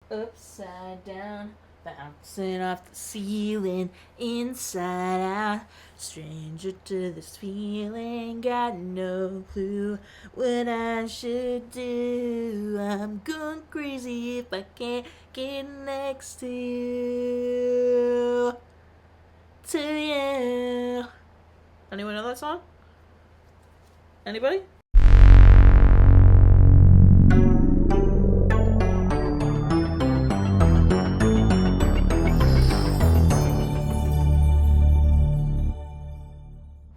Upside down, bouncing off the ceiling, inside out. Stranger to this feeling, got no clue what I should do. I'm going crazy if I can't get next to you. To you. Anyone know that song? Anybody?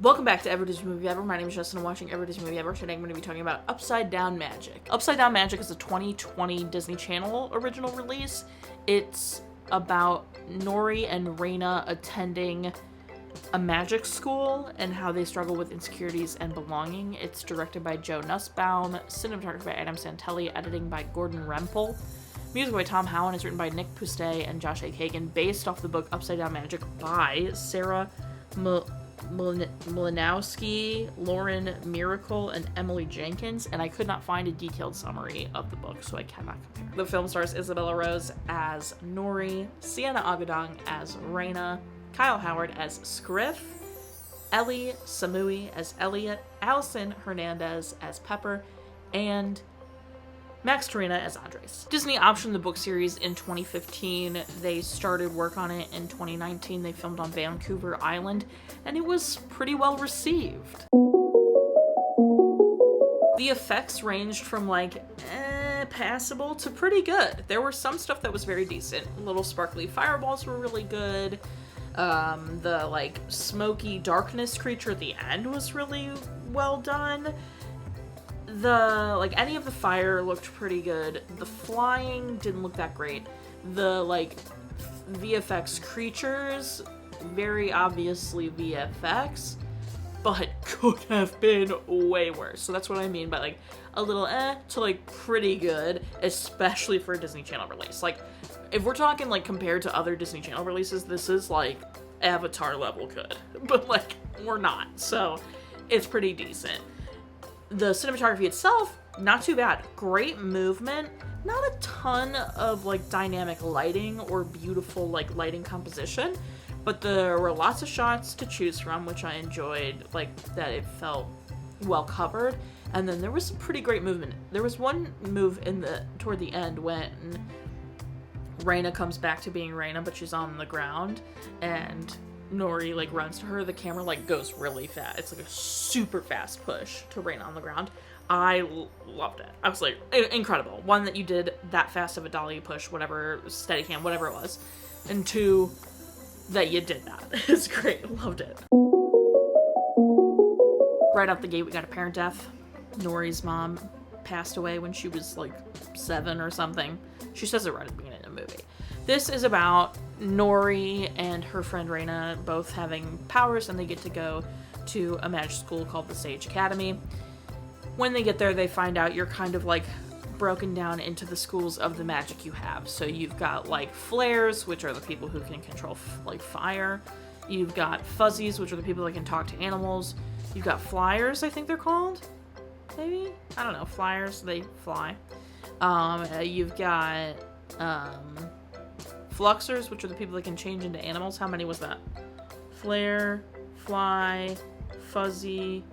Welcome back to Every Disney Movie Ever. My name is Jess and I'm watching Every Disney Movie Ever. Today I'm going to be talking about Upside Down Magic. Upside Down Magic is a 2020 Disney Channel original release. It's about Nori and Raina attending a magic school and how they struggle with insecurities and belonging. It's directed by Joe Nussbaum, cinematography by Adam Santelli, editing by Gordon Rempel. Music by Tom Howell, is written by Nick Pustay and Josh A. Cagan, based off the book Upside Down Magic by Sarah Malinowski, Lauren Miracle, and Emily Jenkins, and I could not find a detailed summary of the book, so I cannot compare. The film stars Izabela Rose as Nori, Siena Agudong as Raina, Kyle Howard as Scriff, Elie Samouhi as Elliot, Alison Fernandez as Pepper, and Max Torina as Andres. Disney optioned the book series in 2015. They started work on it in 2019. They filmed on Vancouver Island, and it was pretty well received. The effects ranged from passable to pretty good. There were some stuff that was very decent. Little sparkly fireballs were really good. The smoky darkness creature at the end was really well done. Any of the fire looked pretty good. The flying didn't look that great. The VFX creatures, very obviously VFX, but could have been way worse. So that's what I mean by a little to pretty good, especially for a Disney Channel release. If we're talking compared to other Disney Channel releases, this is Avatar level good, but we're not. So it's pretty decent. The cinematography itself, not too bad. Great movement. Not a ton of dynamic lighting or beautiful lighting composition, but there were lots of shots to choose from, which I enjoyed. That it felt well covered. And then there was some pretty great movement. There was one move toward the end when Raina comes back to being Raina, but she's on the ground, and Nori runs to her. The camera goes really fast. It's a super fast push to Raina on the ground. I loved it. I was incredible. One, that you did that fast of a dolly push, whatever, Steadicam, whatever it was, and two, that you did that. It's great. Loved it. Right out the gate, we got a parent death. Nori's mom passed away when she was 7 or something. She says it right at the beginning of the movie. This is about Nori and her friend Raina both having powers, and they get to go to a magic school called the Sage Academy. When they get there, they find out you're kind of broken down into the schools of the magic you have. So you've got flares, which are the people who can control fire. You've got fuzzies, which are the people that can talk to animals. You've got flyers, I think they're called. Maybe? I don't know. Flyers, they fly. You've got fluxers, which are the people that can change into animals. How many was that? Flare, fly, fuzzy,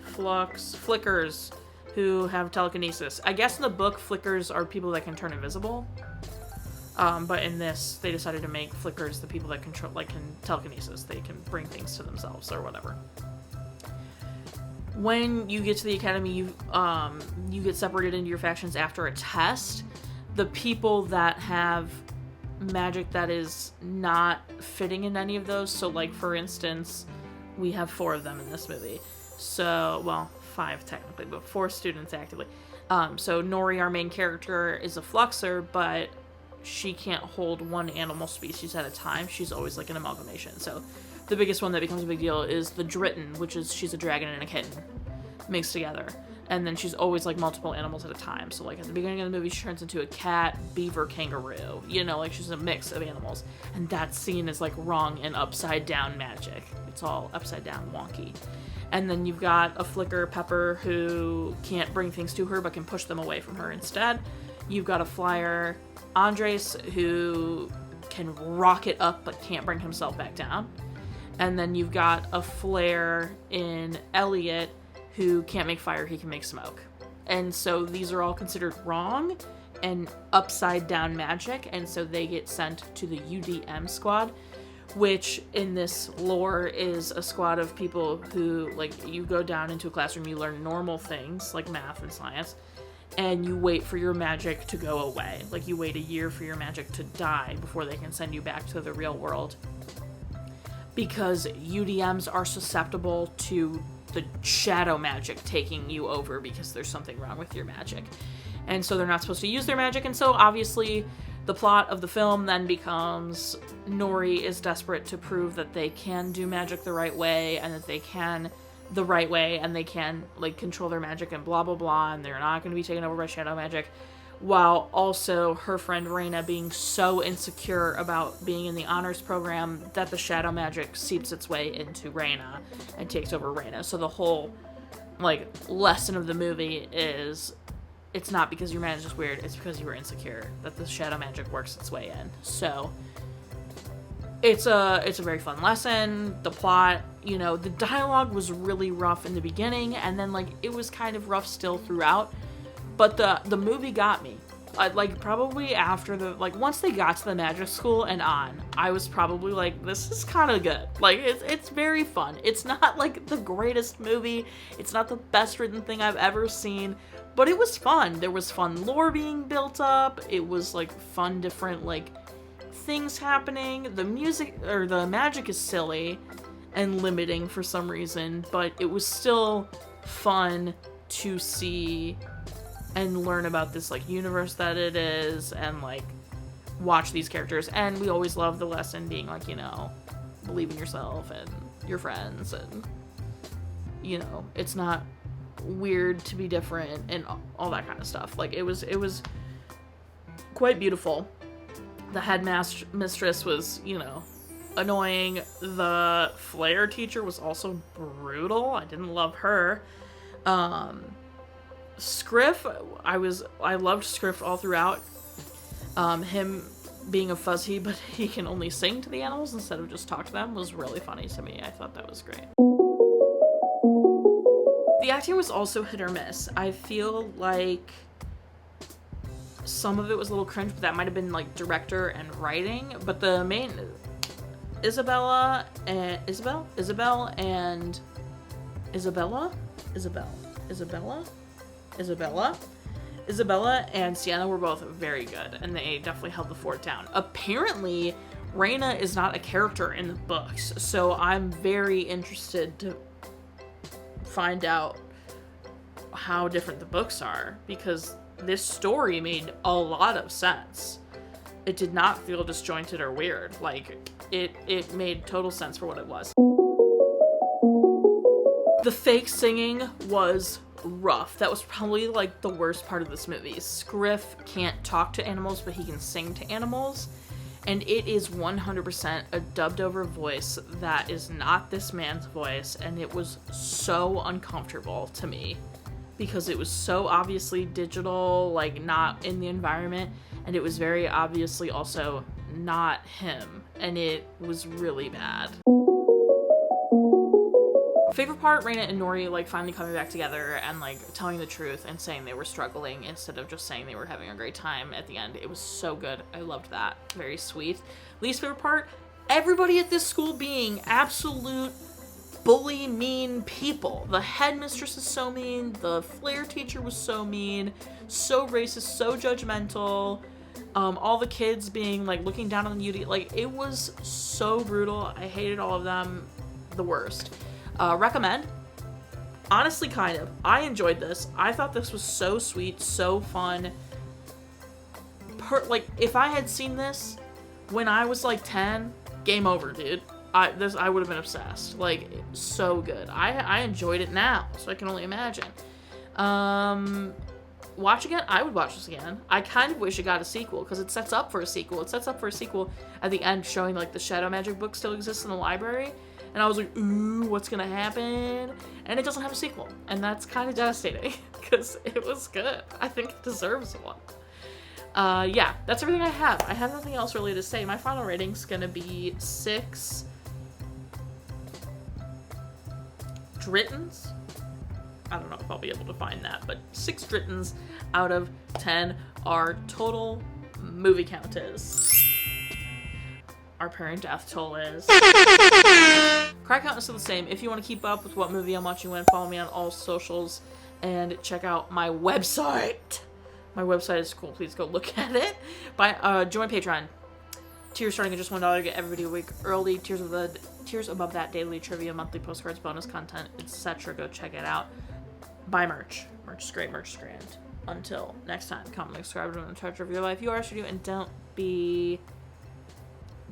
flux, flickers, who have telekinesis. I guess in the book, flickers are people that can turn invisible. But in this, they decided to make flickers the people that control, can telekinesis. They can bring things to themselves or whatever. When you get to the academy, you get separated into your factions after a test. The people that have magic that is not fitting in any of those, so for instance, we have 4 of them in this movie. So, well, 5 technically, but 4 students actively. So Nori, our main character, is a fluxer, but she can't hold one animal species at a time. She's always an amalgamation. So the biggest one that becomes a big deal is the Dritten, which is she's a dragon and a kitten mixed together. And then she's always multiple animals at a time. So at the beginning of the movie, she turns into a cat, beaver, kangaroo. She's a mix of animals. And that scene is wrong and upside down magic. It's all upside down wonky. And then you've got a flicker, Pepper, who can't bring things to her but can push them away from her instead. You've got a flyer, Andres, who can rocket up but can't bring himself back down. And then you've got a flare in Elliot, who can't make fire, he can make smoke. And so these are all considered wrong and upside down magic, and so they get sent to the UDM squad, which in this lore is a squad of people who, like, you go down into a classroom, you learn normal things like math and science, and you wait for your magic to go away. Like, you wait a year for your magic to die before they can send you back to the real world. Because UDMs are susceptible to the shadow magic taking you over because there's something wrong with your magic. And so they're not supposed to use their magic, and so obviously the plot of the film then becomes Nori is desperate to prove that they can do magic the right way, and that they can the right way, and they can, like, control their magic and blah blah blah, and they're not going to be taken over by shadow magic, while also her friend Reina being so insecure about being in the honors program that the shadow magic seeps its way into Reina and takes over Reina. So the whole, like, lesson of the movie is it's not because your magic is weird, it's because you were insecure that the shadow magic works its way in. So it's a very fun lesson. The plot, you know, the dialogue was really rough in the beginning, and then, like, it was kind of rough still throughout. But the movie got me. Like, probably after once they got to the magic school and on, I was probably like, this is kind of good. Like, it's very fun. It's not, like, the greatest movie. It's not the best written thing I've ever seen. But it was fun. There was fun lore being built up. It was, like, fun different, like, things happening. The music, or the magic is silly and limiting for some reason. But it was still fun to see and learn about this, like, universe that it is, and, like, watch these characters. And we always love the lesson being, like, you know, believe in yourself and your friends, and, you know, it's not weird to be different and all that kind of stuff. Like, it was quite beautiful. The headmistress was, you know, annoying. The flare teacher was also brutal. I didn't love her. Scriff, I loved Scriff all throughout. Him being a fuzzy, but he can only sing to the animals instead of just talk to them, was really funny to me. I thought that was great. The acting was also hit or miss. I feel like some of it was a little cringe, but that might have been, like, director and writing. But the main Izabela and Siena were both very good, and they definitely held the fort down. Apparently, Reina is not a character in the books, so I'm very interested to find out how different the books are, because this story made a lot of sense. It did not feel disjointed or weird. Like, it made total sense for what it was. The fake singing was rough. That was probably, like, the worst part of this movie. Scriff can't talk to animals, but he can sing to animals. And it is 100% a dubbed over voice that is not this man's voice. And it was so uncomfortable to me because it was so obviously digital, like, not in the environment. And it was very obviously also not him. And it was really bad. Favorite part, Reina and Nori, like, finally coming back together and, like, telling the truth and saying they were struggling instead of just saying they were having a great time at the end. It was so good. I loved that. Very sweet. Least favorite part, everybody at this school being absolute bully mean people. The headmistress is so mean. The flare teacher was so mean. So racist, so judgmental. All the kids being, like, looking down on the UD. Like, it was so brutal. I hated all of them. The worst. Recommend. Honestly, kind of. I enjoyed this. I thought this was so sweet, so fun. Like, if I had seen this when I was, like, 10, game over, dude. I would have been obsessed. Like, so good. I enjoyed it now, so I can only imagine. Watch again? I would watch this again. I kind of wish it got a sequel, because it sets up for a sequel. It sets up for a sequel at the end, showing, like, the Shadow Magic book still exists in the library. And I was like, ooh, what's gonna happen? And it doesn't have a sequel. And that's kind of devastating, because it was good. I think it deserves one. Yeah, that's everything I have. I have nothing else really to say. My final rating's gonna be 6 Drittens. I don't know if I'll be able to find that, but 6 Drittens out of 10. Our total movie count is. Our parent death toll is. Crack count is still the same. If you want to keep up with what movie I'm watching when, follow me on all socials and check out my website. My website is cool. Please go look at it. Join Patreon. Tiers starting at just $1 get every video a week early. Tiers above that, daily trivia, monthly postcards, bonus content, etc. Go check it out. Buy merch. Merch is great. Merch is grand. Until next time, comment, subscribe, and in touch of your life. You are you, and don't be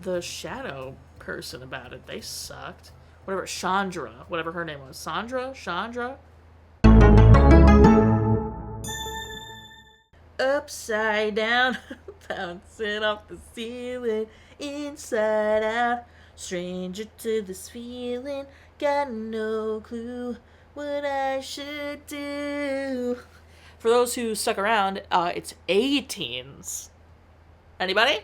the shadow person about it. They sucked. Whatever, Chandra, whatever her name was. Chandra? Upside down, bouncing off the ceiling, inside out, stranger to this feeling, got no clue what I should do. For those who stuck around, it's A-Teens. Anybody?